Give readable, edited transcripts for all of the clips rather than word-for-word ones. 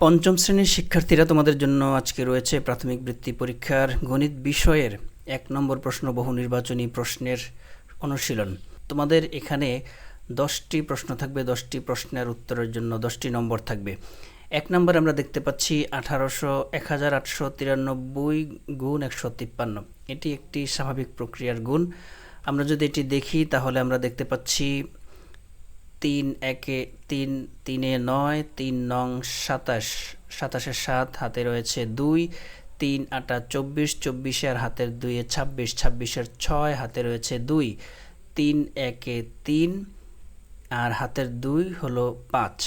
পঞ্চম শ্রেণীর শিক্ষার্থীরা, তোমাদের জন্য আজকে রয়েছে প্রাথমিক বৃত্তি পরীক্ষার গণিত বিষয়ের ১ নম্বর প্রশ্ন বহু নির্বাচনী প্রশ্নের অনুশীলন। তোমাদের এখানে ১০টি প্রশ্ন থাকবে, ১০টি প্রশ্নের উত্তরের জন্য ১০টি নম্বর থাকবে। ১ নম্বর আমরা দেখতে পাচ্ছি ১৮৯৩ গুণ ১৫৩। এটি একটি স্বাভাবিক প্রক্রিয়ার গুণ। আমরা যদি এটি দেখি তাহলে আমরা দেখতে পাচ্ছি ৩ একে ৩, ৩ এ ৯, ৩ নং ২৭, ২৭-এ ৭, হাতে রয়েছে ২, ৩ ৮ ২৪, ২৪-এ আর হাতের ২ এ ২৬, ২৬-এর ৬, হাতে রয়েছে ২, ৩ একে ৩ আর হাতের ২ হলো ৫।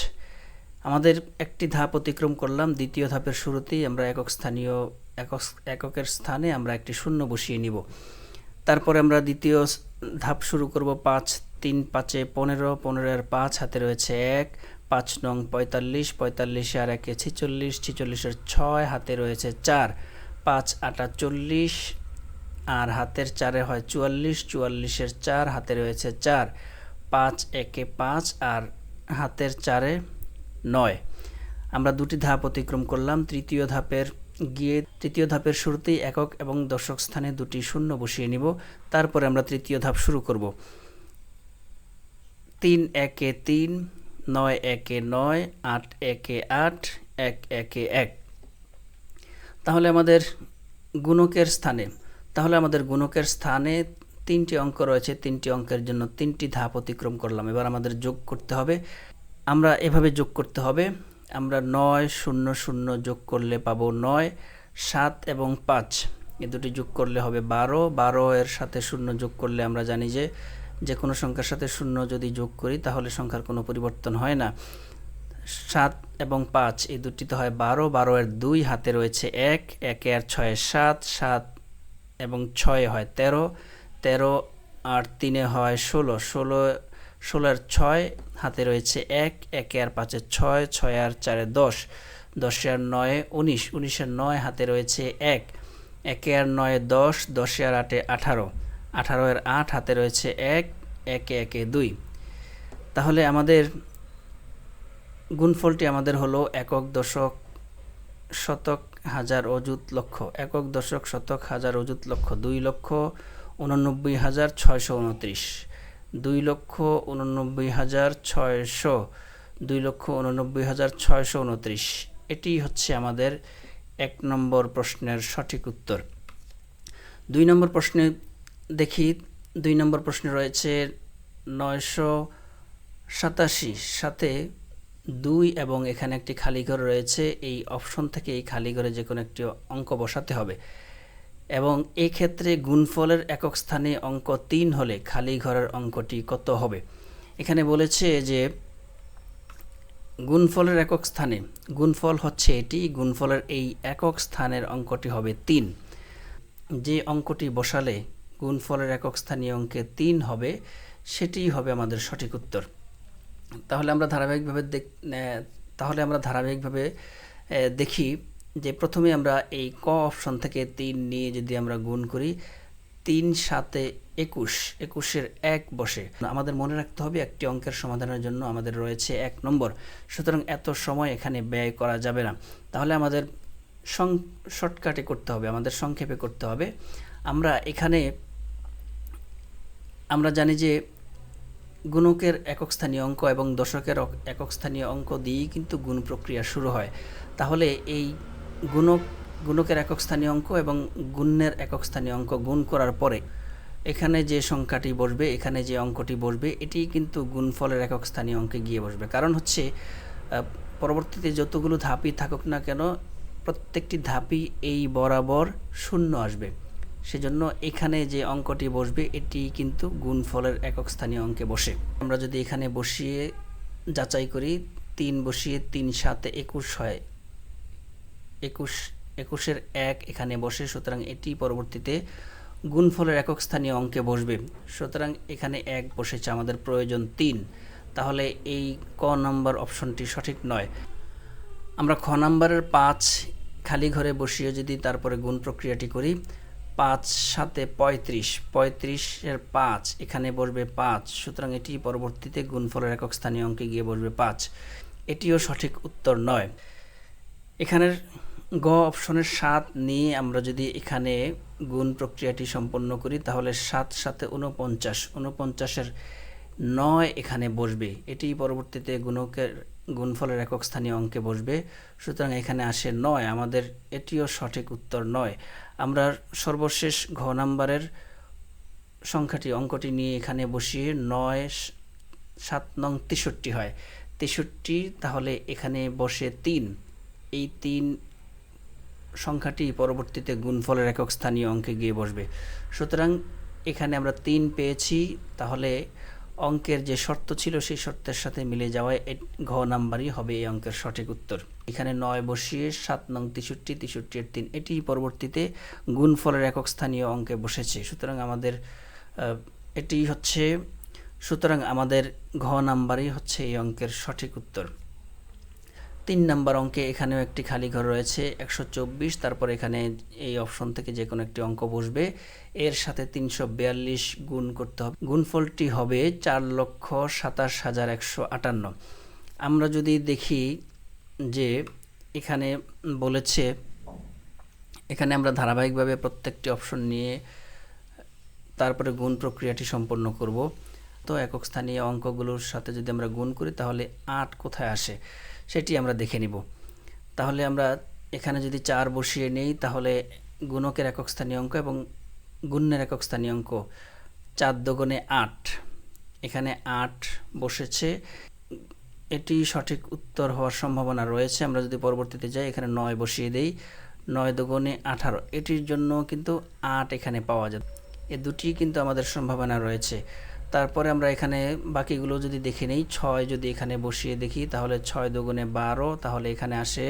আমাদের একটি ধাপ অতিক্রম করলাম। দ্বিতীয় ধাপের শুরুতেই আমরা এককের স্থানে আমরা একটি শূন্য বসিয়ে নিব। তারপরে আমরা দ্বিতীয় ধাপ শুরু করব। ৫, ৩ ৫-এ ১৫, ১৫-এর ৫, হাতে রয়েছে ১, ৫ নং ৪৫, ৪৫-এ আর একে ৪৬, ৪৬-এর ৬, হাতে রয়েছে ৪, ৫ ৮ ৪০ আর হাতের ৪-এ হয় ৪৪, ৪৪-এর ৪, হাতে রয়েছে ৪, ৫ একে ৫ আর হাতের ৪-এ ৯। আমরা দুটি ধাপ অতিক্রম করলাম। তৃতীয় ধাপের শুরুতেই একক এবং দশক স্থানে দুটি শূন্য বসিয়ে নিব। তারপরে আমরা তৃতীয় ধাপ শুরু করব। ৩ একে ৩, ৯ একে ৯, ৮ একে ৮, ১ একে ১। তাহলে আমাদের গুণকের স্থানে ৩টি অঙ্ক রয়েছে। ৩টি অঙ্কের জন্য ৩টি ধাপ অতিক্রম করলাম। এবার আমাদের যোগ করতে হবে। আমরা এভাবে যোগ করতে হবে। আমরা ৯ ০ ০ যোগ করলে পাবো ৯, ৭ এবং ৫ এ দুটি যোগ করলে হবে ১২, ১২ এর সাথে ০ যোগ করলে আমরা জানি যে কোনো সংখ্যার সাথে ০ যদি যোগ করি তাহলে সংখ্যার কোনো পরিবর্তন হয় না। ৭ এবং ৫ এই দুটিতে হয় ১২, ১২ এর ২, হাতে রয়েছে ১, ১ আর ৬ ৭, ৭ এবং ৬ হয় ১৩, ১৩ আর ৩ হয় ১৬, ১৬ এর ৬, হাতে রয়েছে ১, ১ আর ৫ এর ৬, ৬ আর ৪ ১০, ১০ আর ৯ ১৯, ১৯ এর ৯, হাতে রয়েছে ১, ১ আর ৯ ১০, ১০ আর ৮ ১৮, ১৮ এর ৮, হাতে রয়েছে ১, ১ একে ২। তাহলে আমাদের গুণফলটি হলো একক দশক শতক হাজার অযুত লক্ষ। একক দশক শতক হাজার অযুত লক্ষ ২,৮৯,৬২৯, ২,৮৯,৬০০, ২,৮৯,৬২৯। এটি হচ্ছে আমাদের ১ নম্বর প্রশ্নের সঠিক উত্তর। ২ নম্বর প্রশ্নে দেখি। ২ নম্বর প্রশ্নে রয়েছে ৯৮৭ সাথে ২ এবং এখানে একটি খালি ঘর রয়েছে। এই অপশন থেকে এই খালি ঘরে যে কোনো একটি অঙ্ক বসাতে হবে এবং এই ক্ষেত্রে গুণফলের একক স্থানে অঙ্ক ৩ হলে খালি ঘরের অঙ্কটি কত হবে। এখানে বলেছে যে গুণফলের একক স্থানে, গুণফল হচ্ছে এটি, গুণফলের এই একক স্থানের অঙ্কটি হবে ৩। যে অঙ্কটি বসালে গুণফলের একক স্থানীয় অঙ্কে ৩ হবে সেটিই হবে আমাদের সঠিক উত্তর। তাহলে আমরা ধারাবাহিকভাবে দেখি যে প্রথমে আমরা এই ক অপশন থেকে ৩ নিয়ে যদি আমরা গুণ করি, ৩ ৭ ২১, ২১-এর ১ বসে। আমাদের মনে রাখতে হবে একটি অঙ্কের সমাধানের জন্য আমাদের রয়েছে ১ নম্বর, সুতরাং এত সময় এখানে ব্যয় করা যাবে না। তাহলে আমাদের শর্টকাটে করতে হবে, আমাদের সংক্ষেপে করতে হবে। আমরা জানি যে গুণকের একক স্থানীয় অঙ্ক এবং দশকের একক স্থানীয় অঙ্ক দিয়েই কিন্তু গুণ প্রক্রিয়া শুরু হয়। তাহলে এই গুণকের একক স্থানীয় অঙ্ক এবং গুণের একক স্থানীয় অঙ্ক গুণ করার পরে এখানে যে সংখ্যাটি বসবে, এখানে যে অঙ্কটি বসবে, এটি কিন্তু গুণফলের একক স্থানীয় অঙ্কে গিয়ে বসবে। কারণ হচ্ছে পরবর্তীতে যতগুলো ধাপই থাকুক না কেন প্রত্যেকটি ধাপই এই বরাবর শূন্য আসবে। সেজন্য এখানে যে অঙ্কটি বসবে এটি কিন্তু গুণফলের একক স্থানীয় অঙ্কে বসে। আমরা যদি এখানে বসিয়ে যাচাই করি, ৩ বসিয়ে ৩ ৭ ২১ হয়, ২১-এর ১ এখানে বসে, সুতরাং এটি পরবর্তীতে গুণফলের একক স্থানীয় অঙ্কে বসবে। সুতরাং এখানে ১ বসেছে, আমাদের প্রয়োজন ৩। তাহলে এই ক নম্বর অপশনটি সঠিক নয়। আমরা খ নম্বরের ৫ খালি ঘরে বসিয়ে যদি তারপরে গুণ প্রক্রিয়াটি করি, ৫ ৭ ৩৫, ৩৫-এর ৫ এখানে বসবে ৫, সুতরাং এটি পরবর্তীতে গুণফলের একক স্থানীয় অঙ্কে গিয়ে বসবে ৫। এটিও সঠিক উত্তর নয়। এখানের গ অপশনের 7 নিয়ে আমরা যদি এখানে গুণ প্রক্রিয়াটি সম্পন্ন করি তাহলে 7 সাথে 49, 49-এর 9 এখানে বসবে, এটি পরবর্তীতে গুণফলের একক স্থানীয় অঙ্কে বসবে। সুতরাং এখানে আসে 9, আমাদের এটিও সঠিক উত্তর 9। আমরা সর্বশেষ ঘ নাম্বারের সংখ্যাটি অঙ্কটি নিয়ে এখানে বসিয়ে 9 7 নং 63 হয়, 63, তাহলে এখানে বসে 3, এই 3 সংখ্যাটি পরবর্তীতে গুণফলের একক স্থানীয় অঙ্কে গিয়ে বসবে। সুতরাং এখানে আমরা 3 পেয়েছি, তাহলে অঙ্কের যে শর্ত ছিল সেই শর্তের সাথে মিলে যাওয়ায় ঘ নাম্বারই হবে এই অঙ্কের সঠিক উত্তর। এখানে 9 বসিয়ে 7 নং 63, 63-এর 3, এটি পরবর্তীতে গুণফলের একক স্থানীয় অঙ্কে বসেছে। সুতরাং আমাদের এটি হচ্ছে, সুতরাং আমাদের ঘ নাম্বারই হচ্ছে এই অঙ্কের সঠিক উত্তর। 3 নাম্বার অঙ্কে এখানেও একটি খালি ঘর রয়েছে 124, তারপর এখানে এই অপশন থেকে যে কোনো একটি অঙ্ক বসবে, এর সাথে 342 গুণ করতে হবে, গুণফলটি হবে 4,27,158। আমরা যদি দেখি যে এখানে বলেছে, এখানে আমরা ধারাবাহিকভাবে প্রত্যেকটি অপশন নিয়ে তারপরে গুণ প্রক্রিয়াটি সম্পন্ন করব। তো একক স্থানীয় অঙ্কগুলোর সাথে যদি আমরা গুণ করি তাহলে 8 কোথায় আসে সেটি আমরা দেখে নিব। তাহলে আমরা এখানে যদি 4 বসিয়ে নেই তাহলে গুণকের একক স্থানীয় অঙ্ক এবং গুণের একক স্থানীয় অঙ্ক 4 দুগুণে 8, এখানে 8 বসেছে, এটি সঠিক উত্তর হওয়ার সম্ভাবনা রয়েছে। আমরা যদি পরবর্তীতে যাই এখানে 9 বসিয়ে দেই, 9 দুগুণে 18, এটির জন্য কিন্তু 8 এখানে পাওয়া যায়, এ দুটি কিন্তু আমাদের সম্ভাবনা রয়েছে। তারপরে আমরা এখানে বাকিগুলো যদি দেখে নেই, 6 যদি এখানে বসিয়ে দেখি তাহলে 6 দুগুণে 12, তাহলে এখানে আসে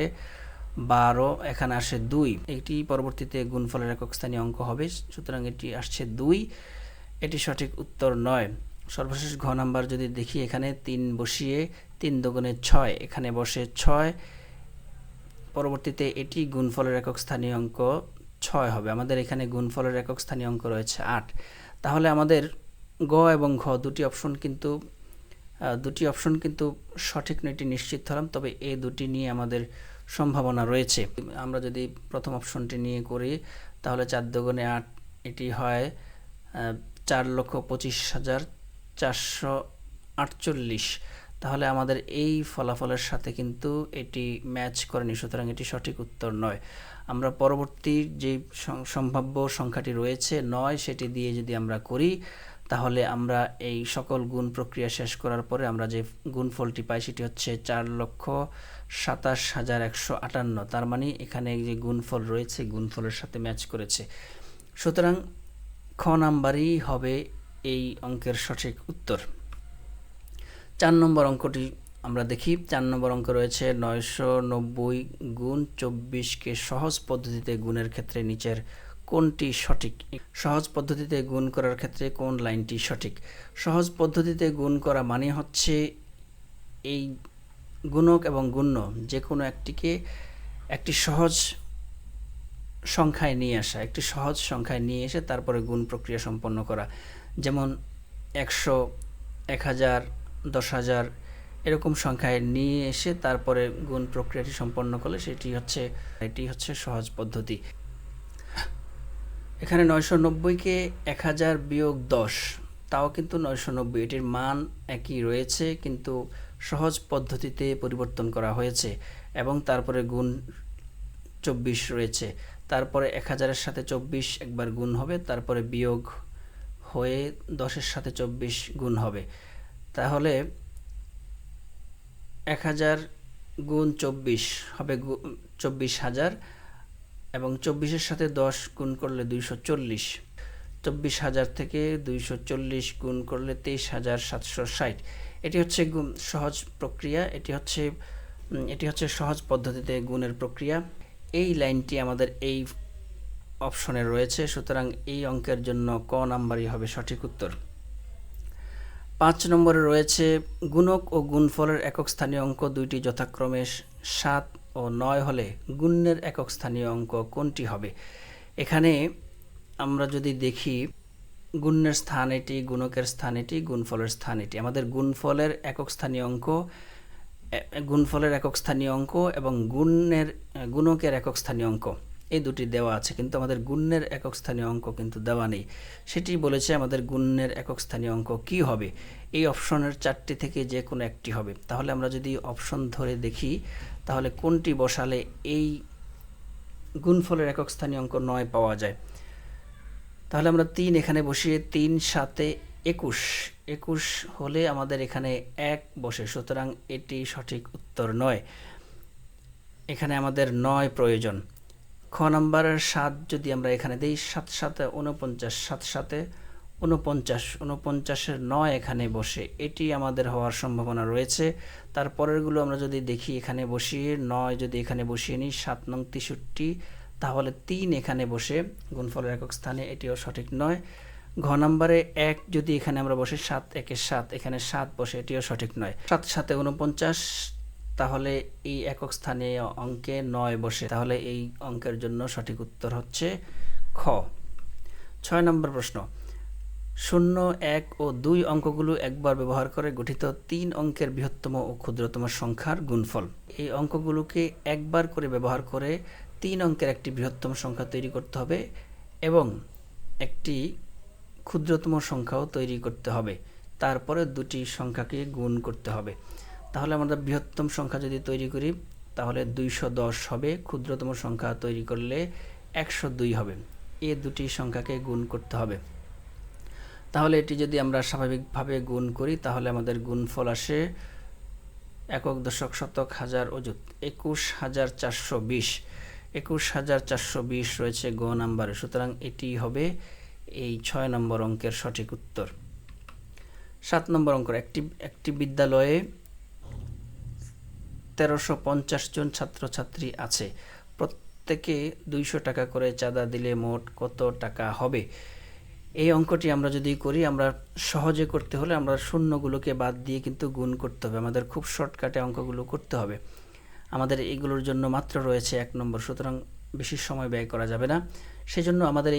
12, এখানে আসে 2, এটি পরবর্তীতে গুণফলের একক স্থানীয় অঙ্ক হবে। সুতরাং এটি আসছে 2, এটি সঠিক উত্তর 9। সর্বশেষ ঘ নাম্বার যদি দেখি, এখানে 3 বসিয়ে 3 দুগুণে 6, এখানে বসে 6, পরবর্তীতে এটি গুণফলের একক স্থানীয় অঙ্ক 6 হবে। আমাদের এখানে গুণফলের একক স্থানীয় অঙ্ক রয়েছে 8। তাহলে আমাদের গ এবং ঘ দুটি অপশন কিন্তু সঠিক নয়টি নিশ্চিত হলাম, তবে এই দুটি নিয়ে আমাদের সম্ভাবনা রয়েছে। আমরা যদি প্রথম অপশনটি নিয়ে করি তাহলে 4 দুগুণে 8, এটি হয় 4,25,448, তাহলে আমাদের এই ফলাফলের সাথে কিন্তু এটি ম্যাচ করেনি, সুতরাং এটি সঠিক উত্তর নয়। আমরা পরবর্তী যে সম্ভাব্য সংখ্যাটি রয়েছে 9, সেটি দিয়ে যদি আমরা করি তাহলে আমরা এই সকল গুণ প্রক্রিয়া শেষ করার পরে আমরা যে গুণফলটি পাই সেটি হচ্ছে 4,27,158, তার মানে এখানে যে গুণফল রয়েছে গুণফলের সাথে ম্যাচ করেছে। সুতরাং খ নাম্বারই হবে এই অঙ্কের সঠিক উত্তর। 4 নম্বর অঙ্কটি আমরা দেখি। 4 নম্বর অঙ্ক রয়েছে 990 গুণ 24কে সহজ পদ্ধতিতে গুণের ক্ষেত্রে নিচের কোনটি সঠিক? সহজ পদ্ধতিতে গুণ করার ক্ষেত্রে কোন লাইনটি সঠিক? সহজ পদ্ধতিতে গুণ করা মানে হচ্ছে এই গুণক এবং গুণ্য যে কোনো একটিকে একটি সহজ সংখ্যায় নিয়ে আসা, একটি সহজ সংখ্যায় নিয়ে এসে তারপরে গুণ প্রক্রিয়া সম্পন্ন করা। যেমন 100, 1000, 10,000 এরকম সংখ্যায় নিয়ে এসে তারপরে গুণ প্রক্রিয়াটি সম্পন্ন করলে এটি হচ্ছে সহজ পদ্ধতি। এখানে 990কে 1000 বিয়োগ 10, তাও কিন্তু 990, এটির মান একই রয়েছে কিন্তু সহজ পদ্ধতিতে পরিবর্তন করা হয়েছে এবং তারপরে গুণ 24 রয়েছে। তারপরে 1000-এর সাথে 24 একবার গুণ হবে, তারপরে বিয়োগ হয়ে 10-এর সাথে 24 গুণ হবে। তাহলে 1000 গুণ 24 হবে 24,000 এবং 24-এর সাথে 10 গুণ করলে 240, 24,000 থেকে 240 গুণ করলে 23,760। এটি হচ্ছে সহজ প্রক্রিয়া, এটি হচ্ছে সহজ পদ্ধতিতে গুণের প্রক্রিয়া। এই লাইনটি আমাদের এই অপশনে রয়েছে, সুতরাং এই অঙ্কের জন্য ক নাম্বারই হবে সঠিক উত্তর। 5 নম্বরে রয়েছে গুণক ও গুণফলের একক স্থানীয় অঙ্ক দুইটি যথাক্রমে 7 ও 9 হলে গুণের একক স্থানীয় অঙ্ক কোনটি হবে? এখানে আমরা যদি দেখি গুণের স্থান এটি, গুণকের স্থান এটি, গুণফলের স্থান এটি। আমাদের গুণফলের একক স্থানীয় অঙ্ক গুণফলের একক স্থানীয় অঙ্ক এবং গুণকের একক স্থানীয় অঙ্ক এই দুটি দেওয়া আছে, কিন্তু আমাদের গুণের একক স্থানীয় অঙ্ক কিন্তু দেওয়া নেই। সেটি বলেছে আমাদের গুণের একক স্থানীয় অঙ্ক কি হবে, এই অপশনের 4টি থেকে যে কোনো একটি হবে। তাহলে আমরা যদি অপশন ধরে দেখি তাহলে কোনটি বসালে এই গুণফলের একক স্থানীয় অঙ্ক 9 পাওয়া যায়। তাহলে আমরা 3 এখানে বসিয়ে 3 7 21 হলে আমাদের এখানে 1 বসে, সুতরাং এটি সঠিক উত্তর নয়। এখানে আমাদের 9 প্রয়োজন। খ নাম্বারের 7 যদি আমরা এখানে দিই 7 7 49, 7 7 49, 49-এর 9 এখানে বসে, এটি আমাদের হওয়ার সম্ভাবনা রয়েছে। তারপরেরগুলো আমরা যদি দেখি এখানে বসিয়ে 9 যদি এখানে বসিয়ে নিই 7 নং 63, তাহলে 3 এখানে বসে গুণফলের একক স্থানে, এটিও সঠিক নয়। ঘ নাম্বারে 1 যদি এখানে আমরা বসে 7 1 7, এখানে 7 বসে, এটিও সঠিক নয়। 7 7 49, তাহলে এই একক স্থানীয় অঙ্কে 9 বসে, তাহলে এই অঙ্কের জন্য সঠিক উত্তর হচ্ছে খ। 6 নম্বর প্রশ্ন, 0 1 ও 2 অঙ্কগুলো একবার ব্যবহার করে গঠিত 3 অঙ্কের বৃহত্তম ও ক্ষুদ্রতম সংখ্যার গুণফল। এই অঙ্কগুলোকে একবার করে ব্যবহার করে 3 অঙ্কের একটি বৃহত্তম সংখ্যা তৈরি করতে হবে এবং একটি ক্ষুদ্রতম সংখ্যাও তৈরি করতে হবে, তারপরে দুটি সংখ্যাকে গুণ করতে হবে। তাহলে আমরা বৃহত্তম সংখ্যা যদি তৈরি করি তাহলে 210 হবে, ক্ষুদ্রতম সংখ্যা তৈরি করলে 102 হবে। এই দুটি সংখ্যাকে গুণ করতে হবে। তাহলে এটি যদি আমরা স্বাভাবিকভাবে গুণ করি তাহলে আমাদের গুণফল আসে একক দশক শতক হাজার অযুত 21420। 21420 রয়েছে গ নাম্বারে, সুতরাং এটি হবে এই 6 নম্বর অঙ্কের সঠিক উত্তর। 7 নম্বর অঙ্ক, একটি বিদ্যালয়ে 1350 জন ছাত্রছাত্রী আছে, প্রত্যেকে 200 টাকা করে চাঁদা দিলে মোট কত টাকা হবে। এই অঙ্কটি আমরা যদি করি, আমরা সহজে করতে হলে আমরা শূন্যগুলোকে বাদ দিয়ে কিন্তু গুণ করতে হবে, আমাদের খুব শর্টকাটে অঙ্কগুলো করতে হবে। আমাদের এইগুলোর জন্য মাত্র রয়েছে 1 নম্বর, সুতরাং বেশি সময় ব্যয় করা যাবে না। সেজন্য আমাদের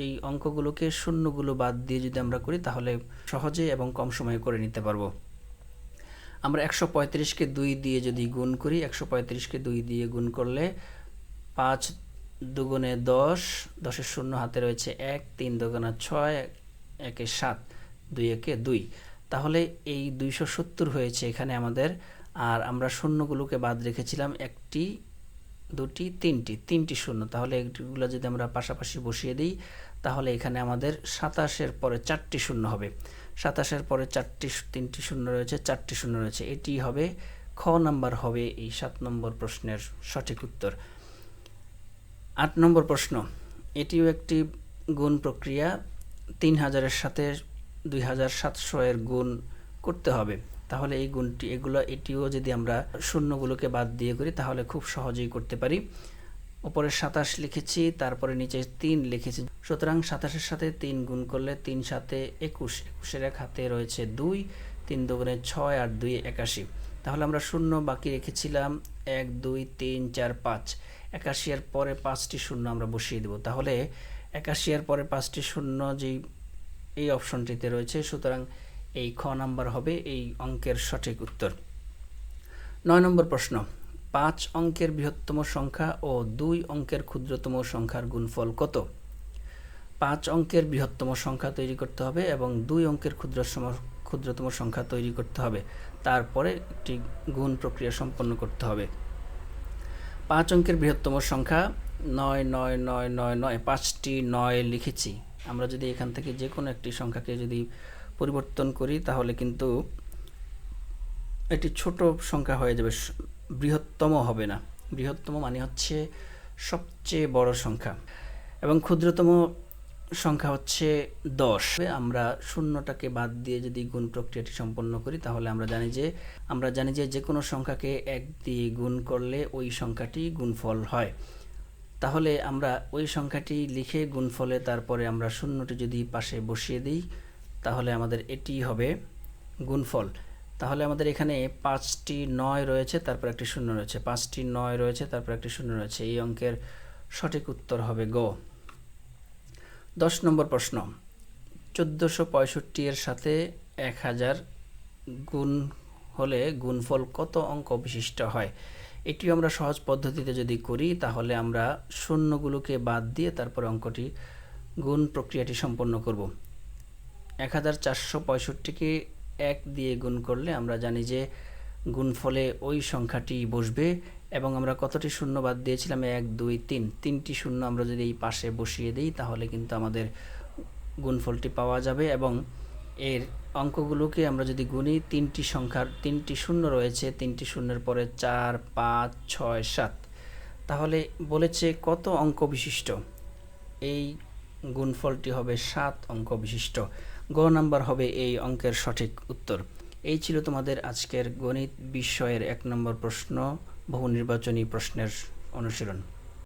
এই অঙ্কগুলোকে শূন্যগুলো বাদ দিয়ে যদি আমরা করি তাহলে সহজে এবং কম সময়ে করে নিতে পারবো। আমরা 135-কে 2 দিয়ে যদি গুণ করি, 135-কে 2 দিয়ে গুণ করলে 5 দুগুণে 10, 10-এর শূন্য হাতে রয়েছে 1, 3 দুগুণে 6, 1 7, 2 1 2, তাহলে এই 270 হয়েছে এখানে আমাদের। আর আমরা শূন্যগুলোকে বাদ রেখেছিলাম 1টি 2টি 3টি শূন্য, তাহলে এগুলো যদি আমরা পাশাপাশি বসিয়ে দিই তাহলে এখানে আমাদের 27-এর পরে 4টি শূন্য হবে। 27-এর পরে 3টি শূন্য রয়েছে, 4টি শূন্য রয়েছে, এটি হবে খ নাম্বার হবে এই 7 নম্বর প্রশ্নের সঠিক উত্তর। 8 নম্বর প্রশ্ন, এটিও একটি গুণ প্রক্রিয়া। 3000-এর সাথে 2700 এর গুণ করতে হবে। তাহলে এই গুণটি এটিও যদি আমরা শূন্যগুলোকে বাদ দিয়ে করি তাহলে খুব সহজেই করতে পারি। উপরে 27 লিখেছি, তারপরে নিচে 3 লিখেছি, সুতরাং 27-এর সাথে 3 গুণ করলে 3 7 21, 21-এর এক হাতে রয়েছে 2, 3 দুগুণে 6 আর 2 81। তাহলে আমরা শূন্য বাকি রেখেছিলাম 1 2 3 4 5, 81-এর পরে 5টি শূন্য আমরা বসিয়ে দেব। তাহলে 81-এর পরে 5টি শূন্য যেই এই অপশনটিতে রয়েছে, সুতরাং এই খ নাম্বার হবে এই অঙ্কের সঠিক উত্তর। 9 নম্বর প্রশ্ন, 5 অঙ্কের বৃহত্তম সংখ্যা ও 2 অঙ্কের ক্ষুদ্রতম সংখ্যার গুণফল কত। 5 অঙ্কের বৃহত্তম সংখ্যা তৈরি করতে হবে এবং 2 অঙ্কের ক্ষুদ্রতম সংখ্যা তৈরি করতে হবে, তারপরে একটি গুণ প্রক্রিয়া সম্পন্ন করতে হবে। 5 অঙ্কের বৃহত্তম সংখ্যা 9 9 9 9 9, 5টি 9 লিখেছি। আমরা যদি এখান থেকে যে কোনো একটি সংখ্যাকে যদি পরিবর্তন করি তাহলে কিন্তু এটি ছোট সংখ্যা হয়ে যাবে, বৃহত্তম হবে না। বৃহত্তম মানে হচ্ছে সবচেয়ে বড় সংখ্যা এবং ক্ষুদ্রতম সংখ্যা হচ্ছে 10। আমরা শূন্যটাকে বাদ দিয়ে যদি গুণ প্রক্রিয়াটি সম্পন্ন করি তাহলে আমরা জানি যে যে কোনো সংখ্যাকে 1 দিয়ে গুণ করলে ওই সংখ্যাটি গুণফল হয়। তাহলে আমরা ওই সংখ্যাটি লিখে গুণফলে তারপরে আমরা শূন্যটি যদি পাশে বসিয়ে দিই তাহলে আমাদের এটি হবে গুণফল। তাহলে আমাদের এখানে 5টি 9 রয়েছে, তারপর একটি শূন্য রয়েছে, 5টি 9 রয়েছে, তারপর একটি শূন্য রয়েছে, এই অঙ্কের সঠিক উত্তর হবে গ। 10 নম্বর প্রশ্ন, 1465 এর সাথে 1000 গুণ হলে গুণফল কত অঙ্ক বিশিষ্ট হয়। এটিও আমরা সহজ পদ্ধতিতে যদি করি তাহলে আমরা শূন্যগুলোকে বাদ দিয়ে তারপরে অঙ্কটি গুণ প্রক্রিয়াটি সম্পন্ন করব। 1465কে 1 দিয়ে গুণ করলে আমরা জানি যে গুণফলে ওই সংখ্যাটি বসবে এবং আমরা কতটি শূন্য বাদ দিয়েছিলাম 1 2 3 তিনটি শূন্য আমরা যদি এই পাশে বসিয়ে দিই তাহলে কিন্তু আমাদের গুণফলটি পাওয়া যাবে এবং এর অঙ্কগুলোকে আমরা যদি গুনি তিনটি সংখ্যার তিনটি শূন্য রয়েছে, তিনটি শূন্যের পরে 4 5 6 7, তাহলে বলেছে কত অঙ্ক বিশিষ্ট। এই গুণফলটি হবে 7 অঙ্ক বিশিষ্ট। গ নাম্বার হবে এই অঙ্কের সঠিক উত্তর। এই ছিল তোমাদের আজকের গণিত বিষয়ের 1 নম্বর প্রশ্ন, বহু নির্বাচনী প্রশ্নের অনুশীলন।